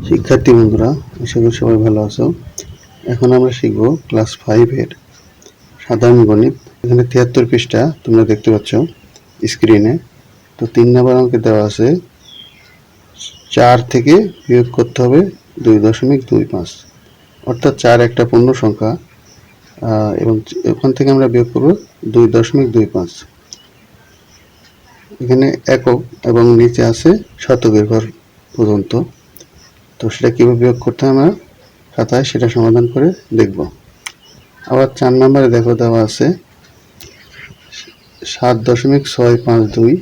শিক্ষার্থী বন্ধুরা, আশা করি সবাই ভালো আছো। এখন আমরা শিখব ক্লাস 5 এর সাধারণ গণিত। এখানে 73 পৃষ্ঠা তোমরা দেখতে পাচ্ছ স্ক্রিনে। তো 3 নম্বর অঙ্কে দেওয়া আছে 4 থেকে বিয়োগ করতে হবে 2.25, অর্থাৎ 4 একটা পূর্ণ সংখ্যা এবং ওখান থেকে আমরা বিয়োগ করব 2.25। এখানে একক এবং নিচে আছে শতকের ঘর পর্যন্ত। তো সেটা কীভাবে বিয়োগ করতে হয় আমরা খাতায় সেটা সমাধান করে দেখব। আবার 4 নম্বরে দেখো দেওয়া আছে 7.652,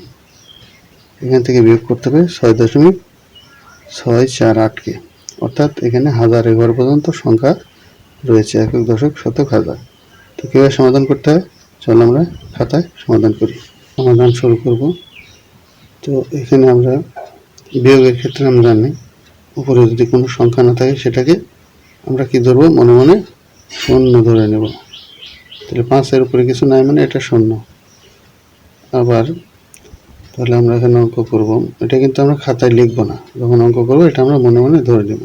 এখান থেকে বিয়োগ করতে হবে 6.648কে, অর্থাৎ এখানে হাজারের ঘর পর্যন্ত সংখ্যা রয়েছে, একক, দশক, শতক, হাজার। তো কীভাবে সমাধান করতে হয় চলো আমরা খাতায় সমাধান করি। সমাধান শুরু করব। তো এখানে আমরা বিয়োগের ক্ষেত্রে আমরা জানি উপরে যদি কোনো সংখ্যা না থাকে সেটাকে আমরা কি ধরবো, মনে মনে শূন্য ধরে নেব। তাহলে 5-এর উপরে কিছু নাই মানে এটা শূন্য। আবার তাহলে আমরা এখানে অঙ্ক করব, এটা কিন্তু আমরা খাতায় লিখবো না, যখন অঙ্ক করবো এটা আমরা মনে মনে ধরে নেব।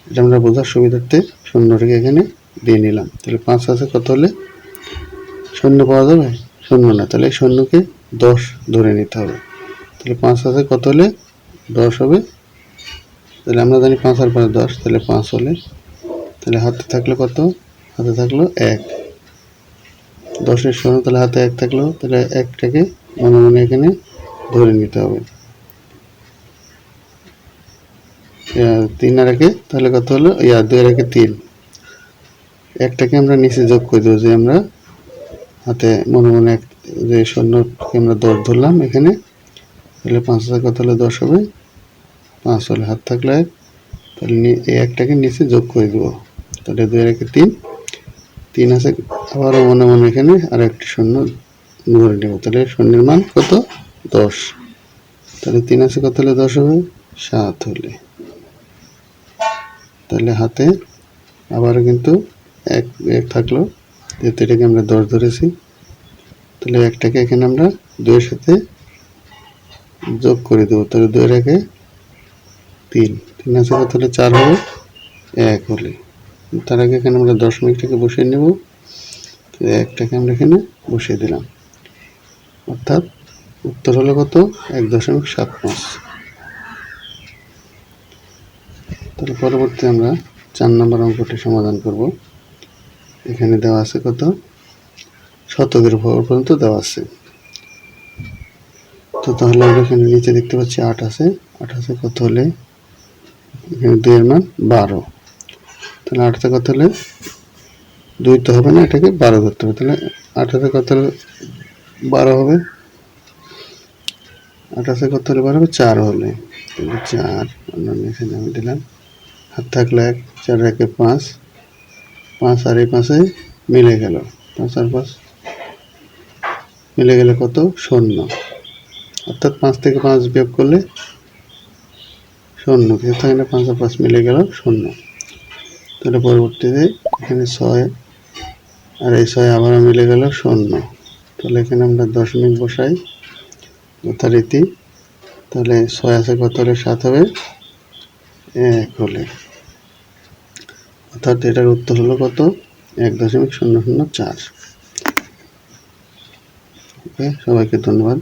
এটা আমরা বোঝার সুবিধার্থে শূন্যটাকে এখানে দিয়ে নিলাম। তাহলে 5 আছে কত হলে শূন্য পাওয়া যাবে? শূন্য না, তাহলে শূন্যকে 10 ধরে নিতে হবে। তাহলে 5 আছে কত হলে 10 হবে? তাহলে আমরা জানি 5 আর 5 10, তাহলে 5 হলে, তাহলে হাতে থাকলো কত? হাতে থাকলো 1। 10-এর শূন্য, তাহলে হাতে 1 থাকলো, তাহলে 1টাকে মনে মনে এখানে ধরে নিতে হবে। 3 আর 1, তাহলে কত হলো? 2 আর 1 3। 1টাকে আমরা নিচে যোগ করে দেবো, যে আমরা হাতে মনে মনে যে শূন্যকে আমরা 10 ধরলাম এখানে। তাহলে 5 হাজার কত হলে 10 হবে? 5 হলে হাত থাকলো 1, তাহলে এই 1টাকে নিচে যোগ করে দেবো। তাহলে 2 আর 1 3, 3 আছে, আবারও মনে মনে এখানে আর একটি শূন্য ধরে নেব। তাহলে শূন্যের মান কত? 10। তাহলে 3 আছে কত হলে 10 হবে? 7 হলে। তাহলে হাতে আবারও কিন্তু 1 থাকলো, যেহেতু এটাকে আমরা 10 ধরেছি। তাহলে 1টাকে এখানে আমরা 2-এর সাথে যোগ করে দেবো। তাহলে 2 আর 1 3, 3 আছে কত হলে 4 হবে? 1 হলে। তার আগে এখানে আমরা দশমিকটাকে বসিয়ে নেব। 1টাকে আমরা এখানে বসিয়ে দিলাম, অর্থাৎ উত্তর হলো কত? 1.75। তাহলে পরবর্তী আমরা 4 নম্বর অঙ্কটি সমাধান করব। এখানে দেওয়া আছে কত? শতকের ঘর পর্যন্ত দেওয়া আছে। তো তাহলে আমরা এখানে নিচে দেখতে পাচ্ছি 8 আছে। 8 আছে কত হলে? এখানে 2 এর মান 12। তাহলে 8 কত হলে 2 তো হবে না, এটাকে 12 ধরতে হবে। তাহলে 8 আছে কত হলে 12 হবে? 8 আছে কত হলে 12 হবে? 4 হলে। তাহলে 4 এখানে আমি দিলাম, হাত থাকলে 1, 4 আর 1 5, 5 আর এই 5 মিলে গেল, 5 আর 5 মিলে গেলে কত? শূন্য। অর্থাৎ 5 থেকে 5 বিয়োগ করলে শূন্য, কিছু থাকে না, 5 আর 5 মিলে গেল শূন্য। তাহলে পরবর্তীতে এখানে 6 আর এই 6 আবার মিলে গেল শূন্য। তাহলে এখানে আমরা দশমিক বসাই যথারীতি। তাহলে 6 আছে কত হলে 7 হবে? 1 হলে। অর্থাৎ এটার উত্তর হলো কত? 1.004। ওকে, সবাইকে ধন্যবাদ।